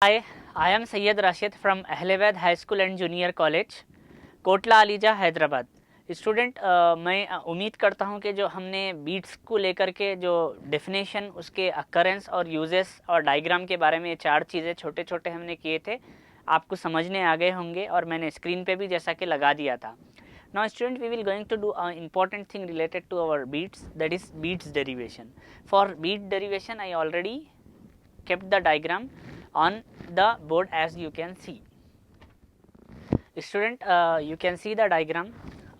Hi, I am Sayyid Rashid from Ahlevad High School and Junior College, Kotla ELISA Hyderabad. Student मैं उम्मीद करता हूं कि जो हमने बीट्स को लेकर के जो डेफिनेशन, उसके अकरेंस और यूजेस और डायग्राम के बारे में 4 चीज़ें छोटे छोटे हमने किए थे, आपको समझने आ गए होंगे और मैंने स्क्रीन पे भी जैसा कि लगा दिया था। Now student, we will going to do an important thing related to our beats, that is beats derivation. For beat derivation I already kept the diagram on the board as you can see. Student, you can see the diagram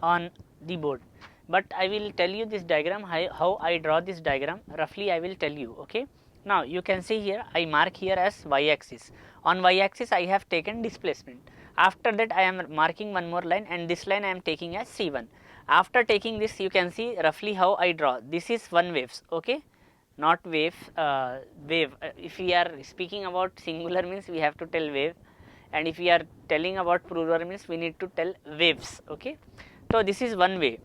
on the board, but I will tell you this diagram, how I draw this diagram roughly I will tell you. Okay, now you can see here I mark here as y-axis. On y-axis I have taken displacement. After that I am marking one more line, and this line I am taking as C1. After taking this, you can see roughly how I draw. This is one waves, okay, not wave. Wave, if we are speaking about singular means we have to tell wave, and if we are telling about plural means we need to tell waves. Okay, so this is one way.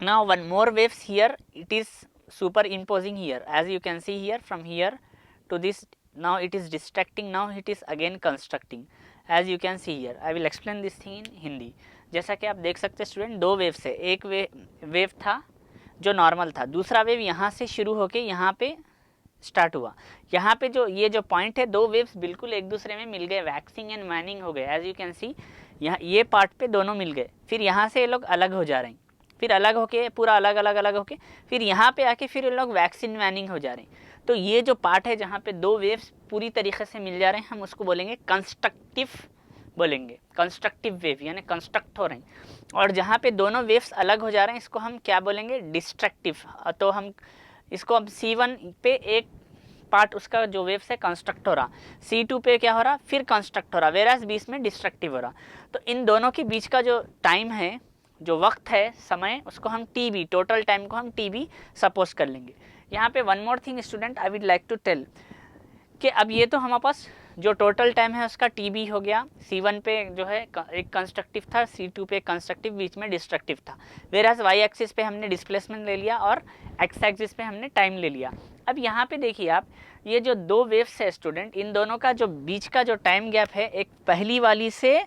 Now one more waves here, it is superimposing here, as you can see here, from here to this. Now it is distracting, now it is again constructing, as you can see here. I will explain this thing in Hindi. जैसा कि आप देख सकते हैं student, दो wave से, एक wave था जो नॉर्मल था, दूसरा वेव यहाँ से शुरू होके यहाँ पे स्टार्ट हुआ। यहाँ पे जो ये जो पॉइंट है, दो वेव्स बिल्कुल एक दूसरे में मिल गए, वैक्सिंग एंड मैनिंग हो गए, एज यू कैन सी। यहाँ ये पार्ट पे दोनों मिल गए, फिर यहाँ से ये लोग अलग हो जा रहे हैं, फिर अलग होके पूरा अलग अलग अलग होके फिर यहाँ पे आके फिर ये लोग वैक्सिंग मैनिंग हो जा रहे हैं। तो ये जो पार्ट है जहाँ पे दो वेव्स पूरी तरीके से मिल जा रहे हैं, हम उसको बोलेंगे कंस्ट्रक्टिव, बोलेंगे कंस्ट्रक्टिव वेव, यानी कंस्ट्रक्ट हो रहे हैं। और जहाँ पे दोनों वेव्स अलग हो जा रहे हैं, इसको हम क्या बोलेंगे, डिस्ट्रक्टिव। तो हम इसको अब C1 पे एक पार्ट उसका जो वेव से कंस्ट्रक्ट हो रहा, C2 पे क्या हो रहा, फिर कंस्ट्रक्ट हो रहा, वेराज बीच में डिस्ट्रक्टिव हो रहा। तो इन दोनों के बीच का जो टाइम है, जो वक्त है, समय, उसको हम TB, टोटल टाइम को हम TB सपोज कर लेंगे। यहाँ पे one more thing student I would like to tell कि अब ये तो हमारे पास जो टोटल टाइम है उसका TB हो गया। C1 पे जो है एक कंस्ट्रक्टिव था, C2 पे कंस्ट्रक्टिव, बीच में डिस्ट्रक्टिव था। वेराज वाई एक्सिस पे हमने डिस्प्लेसमेंट ले लिया और एक्स एक्सिस पे हमने टाइम ले लिया। अब यहाँ पे देखिए आप, ये जो दो वेव्स है स्टूडेंट, इन दोनों का जो बीच का जो टाइम गैप है, एक पहली वाली से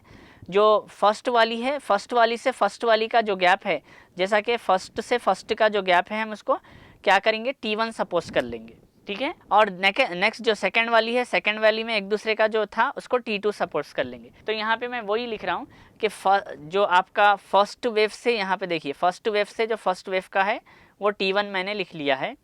जो फर्स्ट वाली है, फर्स्ट वाली से फर्स्ट वाली का जो गैप है, जैसा कि फर्स्ट से फर्स्ट का जो गैप है, हम उसको क्या करेंगे, T1 सपोज कर लेंगे, ठीक है। और नेक्स्ट जो सेकंड वाली है, सेकंड वाली में एक दूसरे का जो था उसको T2 सपोज कर लेंगे। तो यहाँ पे मैं वही लिख रहा हूँ कि जो आपका फर्स्ट वेव से, यहाँ पे देखिए फर्स्ट वेव से जो फर्स्ट वेव का है वो T1 मैंने लिख लिया है।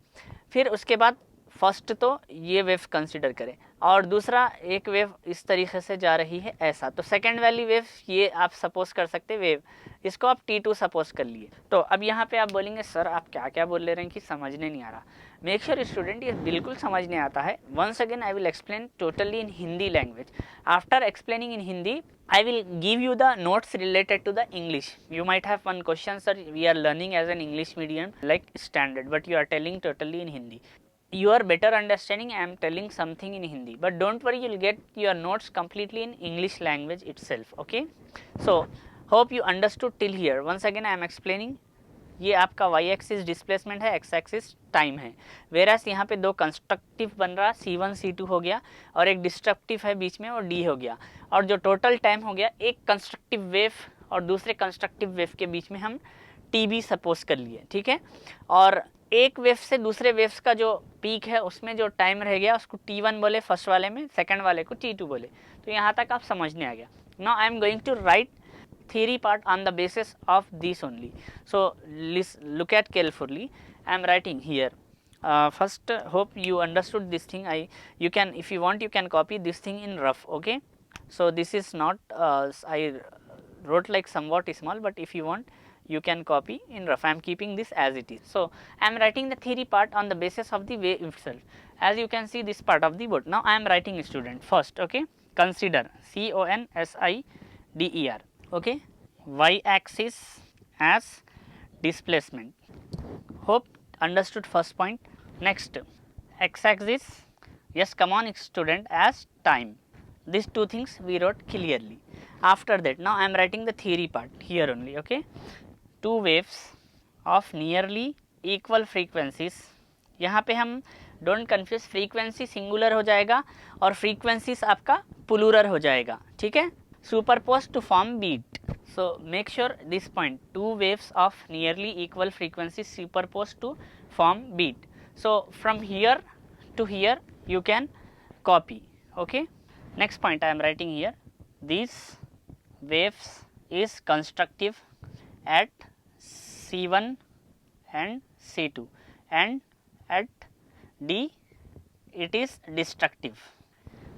फिर उसके बाद फर्स्ट तो ये वेव कंसिडर करें, और दूसरा एक वेव इस तरीके से जा रही है ऐसा, तो सेकेंड वाली वेव ये आप सपोज कर सकते वेव, इसको आप T2 सपोज कर लिए। तो अब यहाँ पे आप बोलेंगे सर आप क्या क्या बोल ले रहे हैं कि समझने नहीं आ रहा। मेक श्योर स्टूडेंट ये बिल्कुल समझने आता है। Once again I will explain totally in Hindi language. After explaining in Hindi I will give you the notes related to the English. You might have one question, sir, we are learning as an English medium like standard, but you are telling totally in Hindi. Your better understanding, I am telling something in Hindi, but don't worry, you will get your notes completely in English language itself. Okay, so hope you understood till here. Once again I am explaining, ये आपका y axis displacement है, x axis time है। Whereas यहाँ पे दो constructive बन रहा, C1 C2 हो गया, और एक डिस्ट्रक्टिव है बीच में, और D हो गया। और जो टोटल टाइम हो गया, एक कंस्ट्रक्टिव वेव और दूसरे कंस्ट्रक्टिव वेव के बीच में हम TB सपोज कर लिए, ठीक है। और एक वेव से दूसरे वेव्स का जो पीक है उसमें जो टाइम रह गया उसको T1 बोले फर्स्ट वाले में, सेकेंड वाले को T2 बोले। तो यहाँ तक आप समझने आ गया। Now I am going to write theory part on the basis of these only. So look at carefully. I am writing here. First, hope you understood this thing. You can, if you want, you can copy this thing in rough. Okay. So this is not I wrote like somewhat small, but if you want, you can copy in rough. I am keeping this as it is. So I am writing the theory part on the basis of the wave itself. As you can see this part of the board. Now I am writing student first. Okay. Consider, CONSIDER. Okay, y axis as displacement. Hope understood first point. Next, x axis, yes, come on student, as time. These two things we wrote clearly. After that, now I am writing the theory part here only. Okay, two waves of nearly equal frequencies. यहाँ पे हम don't confuse, frequency singular हो जाएगा और frequencies आपका plural हो जाएगा, ठीक है। Superpose to form beat, so make sure this point, two waves of nearly equal frequency superpose to form beat. So from here to here you can copy, okay. Next point I am writing here, these waves is constructive at C1 and C2 and at D it is destructive.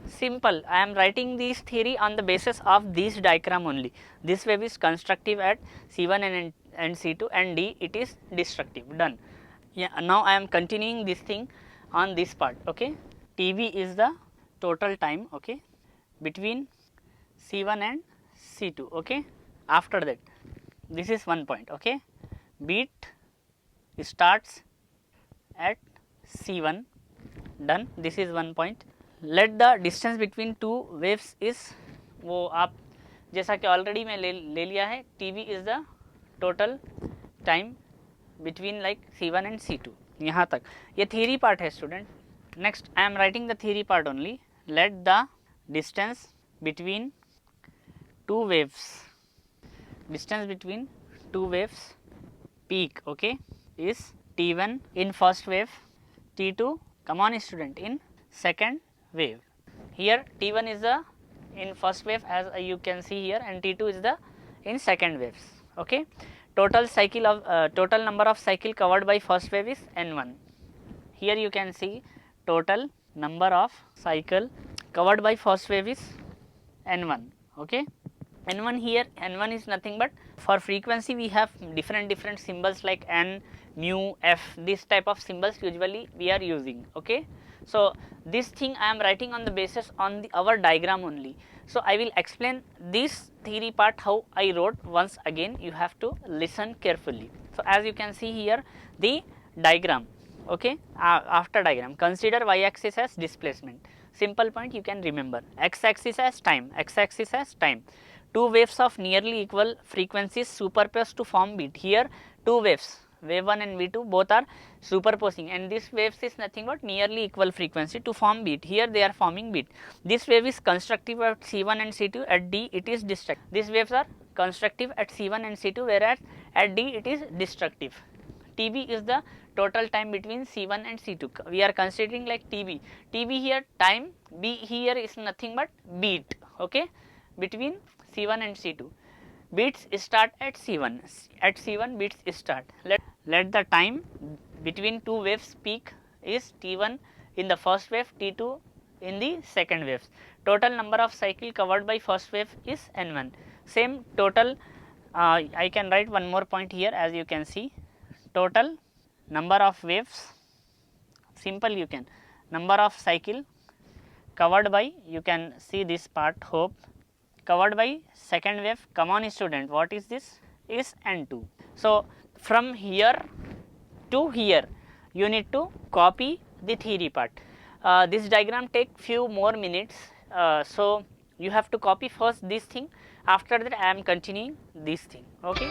Simple, I am writing this theory on the basis of this diagram only. This wave is constructive at C1 and C2 and D it is destructive, done. Yeah, now I am continuing this thing on this part, okay. TB is the total time, okay, between C1 and C2, okay. After that, this is one point, okay. Beat starts at C1, done, this is one point. Let the distance between two waves is, वो आप जैसा कि already मैं ले लिया है, TB is the total time between like C1 and C2, यहाँ तक ये theory part है student. Next I am writing the theory part only. Let the distance between two waves peak, okay, is T1 in first wave, T2, come on student, in second wave. Here T1 is the in first wave as you can see here, and T2 is the in second waves, okay. Total cycle of total number of cycle covered by first wave is N1. Here you can see total number of cycle covered by first wave is N1, okay. N1 here, N1 is nothing but, for frequency we have different symbols like N, mu, F, this type of symbols usually we are using, okay. So this thing I am writing on the basis on our diagram only. So I will explain this theory part how I wrote once again, you have to listen carefully. So as you can see here the diagram, okay. After diagram, consider y axis as displacement, simple point you can remember, x axis as time, two waves of nearly equal frequencies superposed to form beat. Here two waves, wave 1 and wave 2 both are superposing, and this waves is nothing but nearly equal frequency to form beat. Here they are forming beat. This wave is constructive at C1 and C2, at D it is destructive. These waves are constructive at C1 and C2, whereas at D it is destructive. TB is the total time between C1 and C2. We are considering like TB. TB here time, B here is nothing but beat, okay, between C1 and C2. Beats start at C1. At C1 beats start. Let the time between two waves peak is T1 in the first wave, T2 in the second wave. Total number of cycle covered by first wave is N1. Same total, I can write one more point here as you can see. Total number of waves, simple you can, number of cycle covered by, you can see this part, hope, covered by second wave, come on student, what is this, is N2. So from here to here you need to copy the theory part. This diagram take few more minutes, so you have to copy first this thing, after that I am continuing this thing, okay.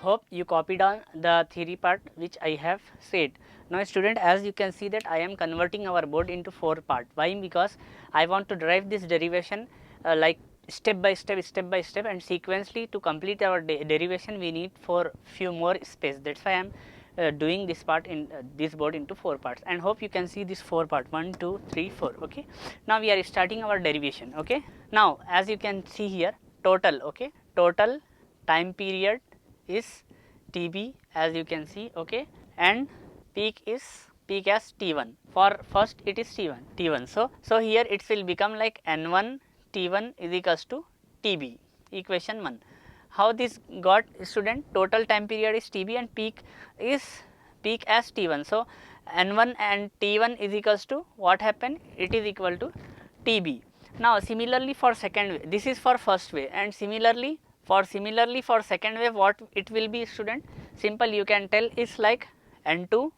Hope you copied on the theory part which I have said. Now student, as you can see that I am converting our board into 4 parts. Why? Because I want to derive this derivation like step by step and sequentially. To complete our derivation we need for few more space. That's why I am doing this part in this board into 4 parts, and hope you can see this 4 part, 1, 2, 3, 4, okay. Now we are starting our derivation, okay. Now as you can see here, total, okay, total time period is TB as you can see, okay, and peak as T1. For first it is T1. So here it will become like N1 T1 is equals to TB, equation 1. How this got, student? Total time period is TB and peak as T1. So N1 and T1 is equals to what happened? It is equal to TB. Now similarly for second wave, this is for first wave, and similarly for second wave, what it will be, student? Simple, you can tell is like N2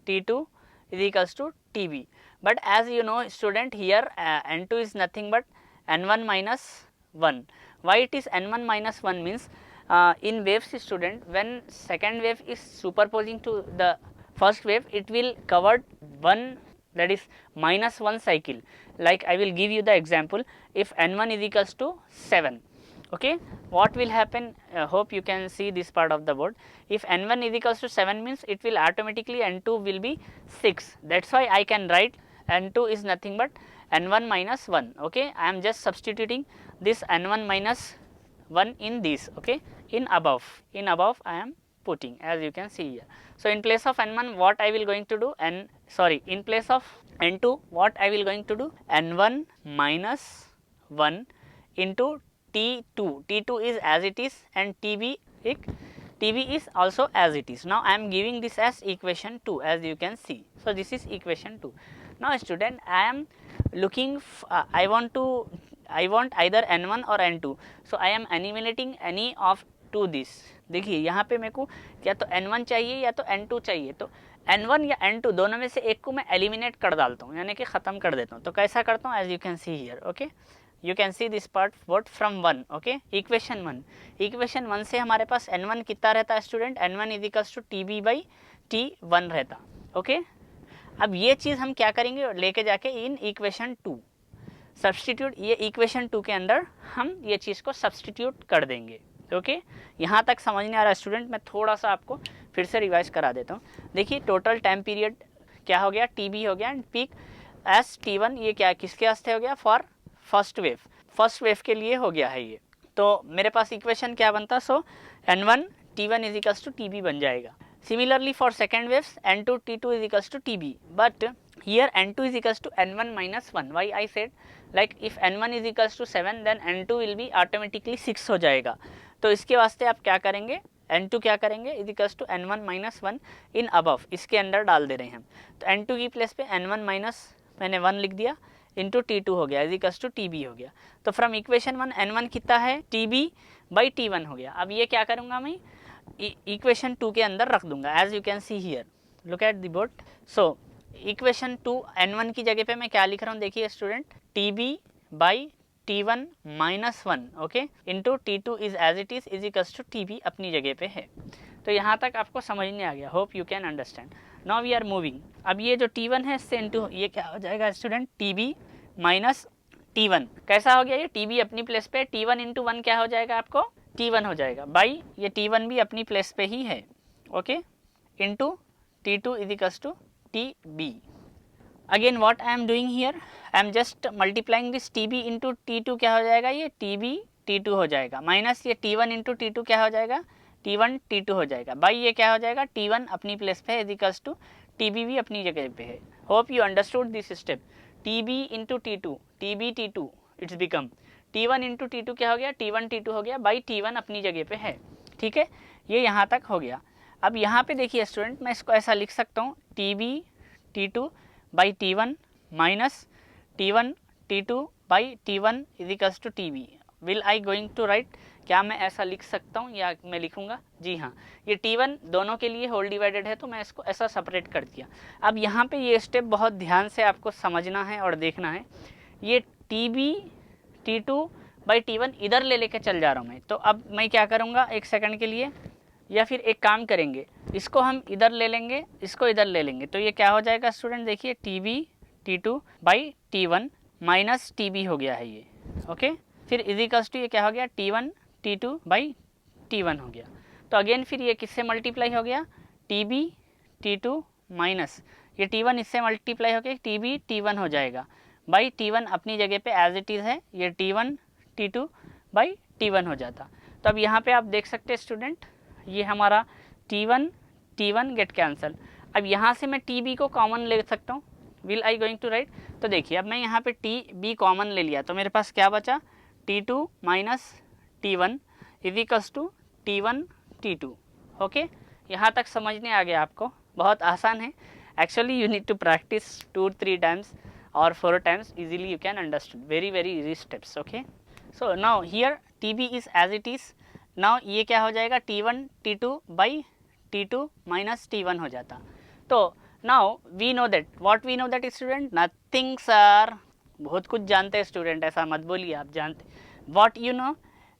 T2 is equals to TB. But as you know, student, here N2 is nothing but N1 minus 1. Why it is N1 minus 1 means in waves student, when second wave is superposing to the first wave, it will cover one, that is -1 cycle. Like I will give you the example. If n1 is equals to 7, okay, what will happen? Hope you can see this part of the board. If n1 is equals to 7 means it will automatically n2 will be 6. That's why I can write n2 is nothing but n1 minus 1. Okay, I am just substituting this n1 minus 1 in this. Okay, in above I am putting, as you can see here. So in place of n1, what I will going to do, in place of n2, what I will going to do, n1 minus 1 into T2. T2 is as it is and TB is also as it is. Now I am giving this as equation 2, as you can see. So this is equation 2. Now student, I am looking I want either n1 or n2. So I am eliminating any of two this. देखिए यहाँ पे मेरे को या तो n1 चाहिए या तो n2 चाहिए, तो n1 या n2 दोनों में से एक को मैं एलिमिनेट कर डालता हूँ, यानी कि ख़त्म कर देता हूँ. तो कैसा करता हूँ, as you can see here. Okay, you can see this part what from 1. Okay, equation 1 से हमारे पास n1 कितना रहता है student, n1 is equals to TB by T1 रहता. ओके, अब ये चीज़ हम क्या करेंगे, लेके जाके इन इक्वेशन 2 सब्सटीट्यूट, ये इक्वेशन 2 के अंदर हम ये चीज़ को सब्सटीट्यूट कर देंगे. ओके, यहाँ तक समझ नहीं आ रहा स्टूडेंट, मैं थोड़ा सा आपको फिर से रिवाइज करा देता हूँ. देखिए टोटल टाइम पीरियड क्या हो गया, TB हो गया, एंड पीक एस T1, ये क्या किसके वास्ते हो गया, फॉर फर्स्ट वेव के लिए हो गया है ये. तो मेरे पास इक्वेशन क्या बनता, so n1 T1 is equals to TB बन जाएगा. Similarly for second waves n2 T2 is equals to TB, but here n2 is equals to n1 minus 1. Why I said like if n1 is equals to 7 then n2 will be automatically 6 हो जाएगा. तो इसके वास्ते आप क्या करेंगे, n2 क्या करेंगे, is equals to n1 minus 1 in above, इसके अंदर डाल दे रहे हैं हम. तो n2 की प्लेस पे n1 माइनस मैंने 1 लिख दिया इंटू T2 हो गया, इज इक्वल्स टू TB हो गया. तो फ्रॉम इक्वेशन 1 n1 कितना है, TB बाई T1 हो गया. अब ये क्या करूँगा मैं, इक्वेशन 2 के अंदर रख दूंगा, as you can see here. Look at the board. So equation 2 n1 की जगह पे मैं क्या लिख रहा हूँ, देखिए student, TB by T1 minus 1, okay, into T2 is as it is equals to TB अपनी जगह पे है. तो यहाँ तक आपको समझने आ गया, hope you can understand. Now we are moving. अब ये जो T1 है इससे इंटू ये क्या हो जाएगा स्टूडेंट, TB माइनस T1. कैसा हो गया ये, TB अपनी प्लेस पे, T1 इंटू 1 क्या हो जाएगा आपको, T1 हो जाएगा, बाई ये T1 भी अपनी प्लेस पे ही है, okay, into T2 is equals to TB. Again what I am doing here, I am just multiplying this TB into T2, क्या हो जाएगा ये TB T2 हो जाएगा, माइनस ये T1 into T2 क्या हो जाएगा, T1 T2 हो जाएगा, बाई ये क्या हो जाएगा, T1 अपनी प्लेस पे इज इक्वल्स टू TB भी अपनी जगह पे है. Hope you understood this step. TB into T2, TB T2 it's become T1 into T2 क्या हो गया, T1 T2 हो गया, बाई T1 अपनी जगह पे है. ठीक है, ये यहाँ तक हो गया. अब यहाँ पे देखिए स्टूडेंट, मैं इसको ऐसा लिख सकता हूँ, TB T2 by T1 minus T1 T2 by T1 is equals to TB. Will I going to write, क्या मैं ऐसा लिख सकता हूँ या मैं लिखूँगा, जी हाँ, ये T1 दोनों के लिए होल डिवाइडेड है तो मैं इसको ऐसा सेपरेट कर दिया. अब यहाँ पे ये स्टेप बहुत ध्यान से आपको समझना है और देखना है. ये TB T2 बाई T1 इधर लेके चल जा रहा हूँ मैं. तो अब मैं क्या करूँगा, एक सेकंड के लिए, या फिर एक काम करेंगे, इसको हम इधर ले लेंगे, इसको इधर ले लेंगे, तो ये क्या हो जाएगा स्टूडेंट, देखिए TB T2 by T1 minus TB हो गया है ये, ओके. फिर इज इक्वल्स टू ये क्या हो गया, T1 T2 बाई T1 हो गया. तो अगेन फिर ये किससे मल्टीप्लाई हो गया, TB T2 माइनस ये T1 इससे मल्टीप्लाई हो गया, TB T1 हो जाएगा, बाई T1 अपनी जगह पे एज इट इज़ है, ये T1 T2 बाई T1 हो जाता. तो अब यहाँ पे आप देख सकते हैं स्टूडेंट, ये हमारा T1 गेट कैंसल. अब यहाँ से मैं TB को कॉमन ले सकता हूँ, will I going to write. तो देखिए अब मैं यहाँ पे TB कॉमन ले लिया, तो मेरे पास क्या बचा, T2 minus T1 is equals to T1 T2. Okay, यहाँ तक समझने आ गया आपको, बहुत आसान है. Actually you need to practice 2-3 times और 4 times, easily you can understand, very very easy steps. Okay, so now here TB is as it is. Now ये क्या हो जाएगा, T1 T2 by T2 minus T1 हो जाता. तो now we know that, what we know that student, nothing sir, बहुत कुछ जानते हैं स्टूडेंट, ऐसा मत बोलिए, आप जानते. व्हाट यू नो,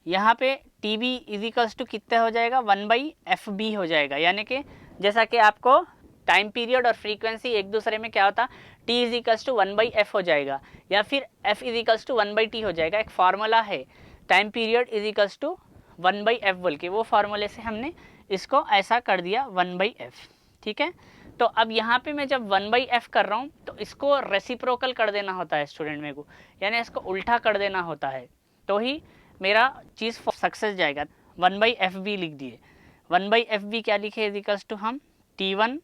यहाँ पे टी बी इजिकल्स टू कितना हो जाएगा 1/FB हो जाएगा, यानी कि जैसा कि आपको टाइम पीरियड और फ्रीक्वेंसी एक दूसरे में क्या होता, t इजिकल्स टू 1/f हो जाएगा या फिर f इजिकल्स टू 1/t हो जाएगा। एक फार्मूला है time period equals to 1/f बोल के, वो फार्मूले से हमने इसको ऐसा कर दिया 1/f। ठीक है, तो अब यहाँ पे मैं जब 1/f कर रहा हूँ तो इसको रेसिप्रोकल कर देना होता है स्टूडेंट मेरे को, यानी इसको उल्टा कर देना होता है, तो ही मेरा चीज़ सक्सेस जाएगा। 1/FB लिख दिए, 1/FB क्या लिखे इजिकल्स टू हम T1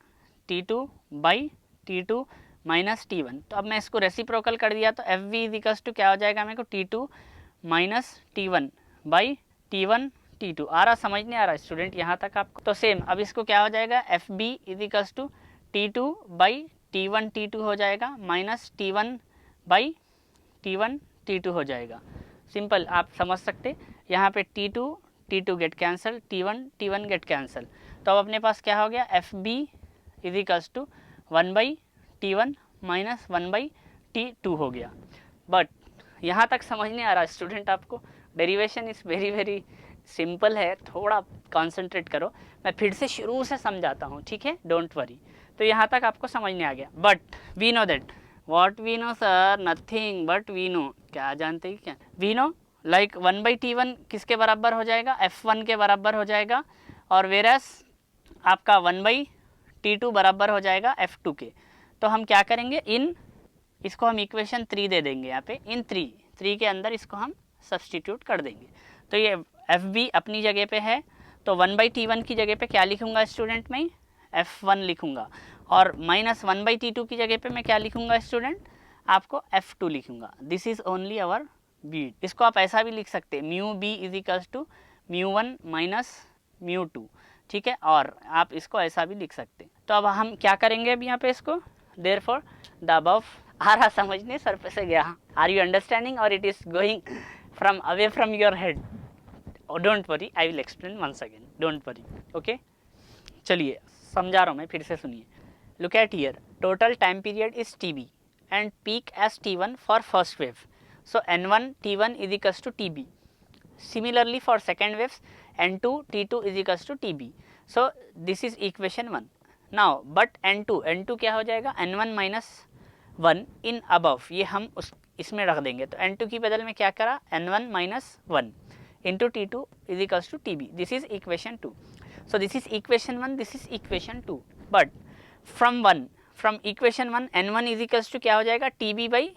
T2 by T2 minus T1। तो अब मैं इसको रेसिप्रोकल कर दिया तो FB इजिकल्स टू क्या हो जाएगा मेरे को T2 minus T1 by T1 T2। आ रहा, समझ नहीं आ रहा स्टूडेंट यहाँ तक आपको? तो सेम अब इसको क्या हो जाएगा FB equals to T2 by T1 T2 हो जाएगा minus T1 by T1 T2 हो जाएगा। सिंपल, आप समझ सकते, यहाँ पे T2 T2 get cancel, T1 T1 get cancel. तो अब अपने पास क्या हो गया FB equals to 1/T1 minus 1/T2 हो गया। बट यहाँ तक समझ नहीं आ रहा स्टूडेंट आपको? Derivation is very very simple है, थोड़ा कॉन्सेंट्रेट करो, मैं फिर से शुरू से समझाता हूँ, ठीक है, डोंट वरी। तो यहाँ तक आपको समझ नहीं आ गया। But we know that, what we know sir, nothing but we know, क्या जानते हैं क्या, वी नो लाइक 1/T1 किसके बराबर हो जाएगा, F1 के बराबर हो जाएगा, और वेरस आपका 1/T2 बराबर हो जाएगा F2 के। तो हम क्या करेंगे, इन इसको हम इक्वेशन 3 दे देंगे यहाँ पे, इन 3 के अंदर इसको हम सब्सटीट्यूट कर देंगे। तो ये FB अपनी जगह पे है, तो 1/T1 की जगह पे क्या लिखूंगा स्टूडेंट में, F1 लिखूंगा, और माइनस 1/T2 की जगह पे मैं क्या लिखूंगा स्टूडेंट, आपको F2 लिखूंगा। This is only our beat. इसको आप ऐसा भी लिख सकते हैं, mu B is equals to μ1 minus μ2, ठीक है, और आप इसको ऐसा भी लिख सकते हैं। तो अब हम क्या करेंगे अब यहाँ पे इसको, देयरफॉर द अबव, आ रहा समझने, सर पे से गया, आर यू अंडरस्टैंडिंग और it is going from away from your head? Don't worry, I will explain once again, don't worry, okay. चलिए समझा रहा हूँ मैं, फिर से सुनिए। Look at here, total time period is TB and peak as T1 for first wave. So N1 T1 is equals to TB. Similarly for second waves, N2 T2 is equals to TB. So this is equation 1. Now but N2 क्या हो जाएगा, N1 minus 1 in above, ये हम इसमें रख देंगे। तो N2 की बदल में क्या करा, N1 minus 1 into T2 is equals to TB. This is equation 2. So this is equation 1, this is equation 2. But from equation 1 N1 is equals to क्या हो जाएगा, TB बाई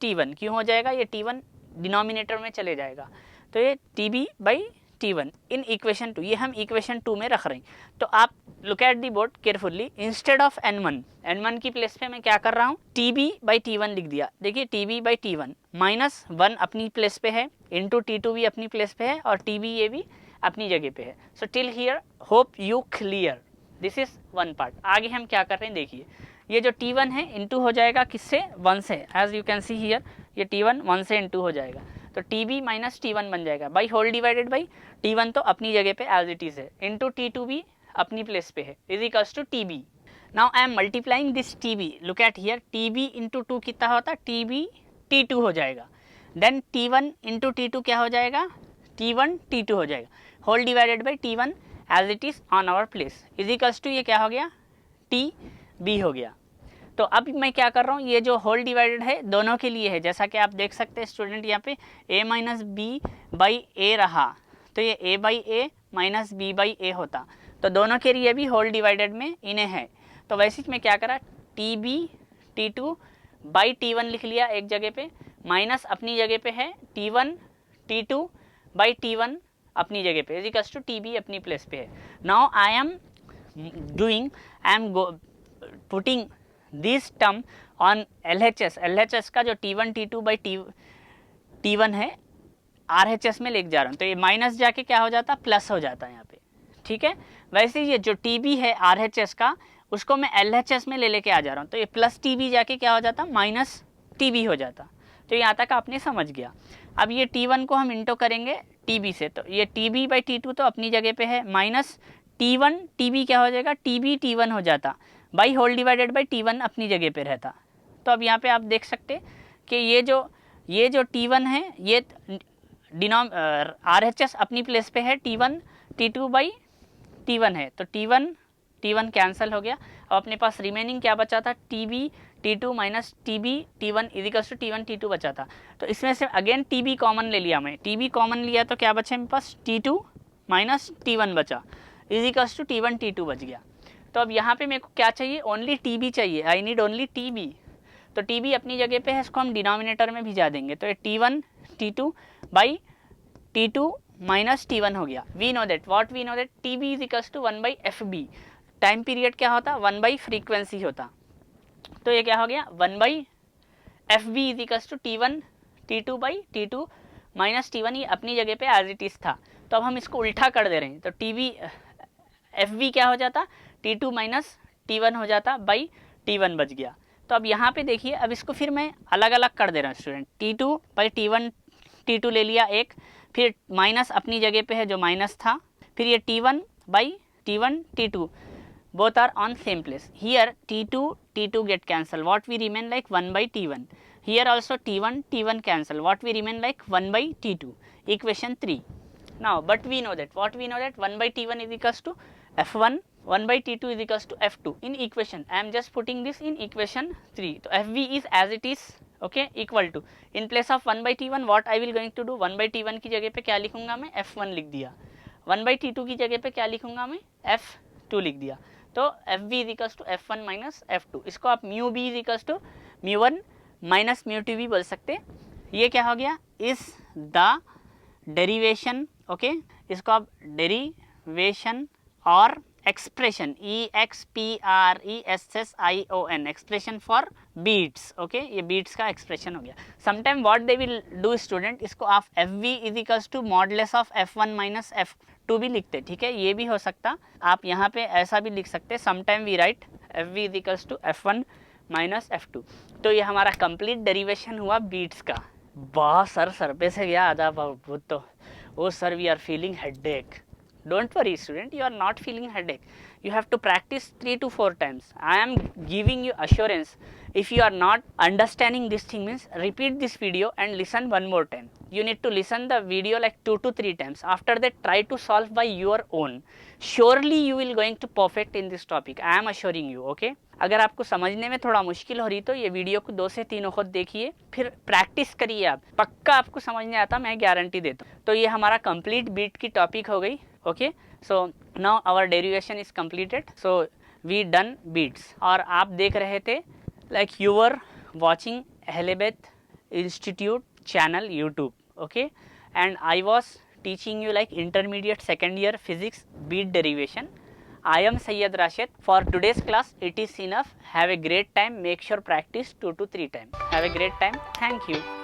T1। क्यों हो जाएगा, ये T1 डिनोमिनेटर में चले जाएगा, तो ये TB by T1 in equation 2, ये हम इक्वेशन 2 में रख रहे हैं। तो आप look at the board carefully, instead of N1 की प्लेस पे मैं क्या कर रहा हूँ, TB बाई T1 लिख दिया। देखिए TB बाई T1 माइनस 1 अपनी प्लेस पे है, इंटू T2 भी अपनी प्लेस पे है, और TB ये भी अपनी जगह पे है। So till here hope you clear, this is one part. आगे हम क्या कर रहे हैं देखिए, ये जो T1 है इंटू हो जाएगा किससे, 1 से, as you can see here ये T1 1 से इंटू हो जाएगा, तो TB माइनस T1 बन जाएगा, by whole divided by T1 तो अपनी जगह पे एज इट इज है, इंटू T2 भी अपनी प्लेस पे है, is equals to TB। Now I am multiplying this TB, look at here, TB into 2 कितना होता है, TB T2 हो जाएगा, देन T1 इंटू T2 क्या हो जाएगा, T1 T2 हो जाएगा, whole divided by T1 as it is on our place, is equals to ये क्या हो गया, TB हो गया। तो अब मैं क्या कर रहा हूँ, ये जो होल डिवाइडेड है दोनों के लिए है, जैसा कि आप देख सकते हैं स्टूडेंट, यहाँ पे a minus B by A रहा, तो ये a by A minus B by A होता, तो दोनों के लिए भी होल डिवाइडेड में इन्हें है। तो वैसे मैं क्या करा, TB T2 बाई T1 लिख लिया एक जगह पे, माइनस अपनी जगह पे है T1 T2 बाई T1 अपनी जगह पे, इक्वल्स टू TB अपनी प्लेस पे है। Now I am putting this term on LHS का जो T1 T2 बाई T1 है RHS में लेके जा रहा हूँ, तो ये माइनस जाके क्या हो जाता, प्लस हो जाता है यहाँ पे, ठीक है। वैसे ये जो TB है RHS का, उसको मैं LHS में लेके आ जा रहा हूँ, तो ये प्लस TB जाके क्या हो जाता, माइनस TB हो जाता। तो यहाँ तक आपने समझ गया। अब ये T1 को हम इंटू करेंगे TB से, तो ये TB बाई T2 तो अपनी जगह पे है, माइनस T1 TB क्या हो जाएगा, TB T1 हो जाता, by whole divided by T1 अपनी जगह पे रहता। तो अब यहाँ पे आप देख सकते कि ये जो T1 है, RHS अपनी प्लेस पे है, T1 T2 बाई T1 है, तो T1 कैंसिल हो गया। अब अपने पास रिमेनिंग क्या बचा था, TB T2 minus TB T1 equals to T1 T2 बचा था। तो इसमें से अगेन TB कॉमन ले लिया मैं, TB कॉमन लिया तो क्या बचा मेरे पास, T2 माइनस T1 बचा इजिकल्स टू T1 T2 बच गया। तो अब यहाँ पे मेरे को क्या चाहिए, ओनली TB चाहिए, आई नीड ओनली TB। तो TB अपनी जगह पे है, इसको हम डिनोमिनेटर में भिजा देंगे, तो ये T1 T2 by T2 minus T1 हो गया। We know that, what we know that, TB is equals to 1 by FB। Time period क्या होता, 1 बाई फ्रीक्वेंसी होता, तो ये क्या हो गया 1 by FB is equals to T1 T2 by T2 minus T1, ये अपनी जगह पे एज इट इज था। तो अब हम इसको उल्टा कर दे रहे हैं, तो TB FB क्या हो जाता, T2 माइनस T1 हो जाता बाई T1 बच गया। तो अब यहाँ पे देखिए, अब इसको फिर मैं अलग अलग कर दे रहा हूँ student, T2 by T1 T2 ले लिया एक, फिर माइनस अपनी जगह पे है जो माइनस था, फिर ये T1 by T1 T2 both are on same place. Here T2 get cancel, what we remain like 1 by T1. Here also T1 cancel, what we remain like 1 by T2. Equation 3. Now but we know that, what we know that 1 by T1 is equals to F1, 1 by T2 is equals to F2 in equation. I am just putting this in equation 3. So FV is as it is, okay, equal to, in place of 1 by T1 what I will going to do, 1 by T1 की जगह पे क्या लिखूंगा मैं, F1 लिख दिया, 1 by T2 की जगह पे क्या लिखूंगा मैं, F2 लिख दिया। तो FV is equals to F1 minus F2, इसको आप mu B is equals to म्यू1 माइनस म्यू2 भी बोल सकते। ये क्या हो गया, इज द डेरिवेशन, ओके, इसको आप डेरिवेशन और expression EXPRESSION expression for beats, okay, ये बीट्स का एक्सप्रेशन हो गया। Sometime what they will do student, इसको आप FV is equals to modulus of F1 minus F2 भी लिखते, ठीक है, ये भी हो सकता, आप यहाँ पे ऐसा भी लिख सकते, sometime we write FV is equals to F1 minus F2। तो ये हमारा कंप्लीट डेरिवेशन हुआ बीट्स का। वाह सर पे से गया आधा बहुत, तो oh sir we are feeling headache. Don't worry student, you are not feeling headache. You have to practice 3 to 4 times. I am giving you assurance. If you are not understanding this thing means, repeat this video and listen one more time. You need to listen the video like 2 to 3 times. After that try to solve by your own. Surely you will going to perfect in this topic. I am assuring you, okay? अगर आपको समझने में थोड़ा मुश्किल हो रही तो ये वीडियो को 2 से 3 वक्त देखिए, फिर प्रैक्टिस करिए, आप पक्का आपको समझने आता, मैं गारंटी देता हूँ। तो ये हमारा कंप्लीट बीट की टॉपिक हो गई, okay. So now our derivation is completed, so we done beats. और आप देख रहे थे लाइक यू वर वॉचिंग अहलेबेथ institute channel YouTube, okay, and I was teaching you like intermediate second year physics beat derivation. I am Sayyid Rashid. For today's class it is enough. Have a great time. Make sure practice 2 to 3 times. Have a great time. Thank you.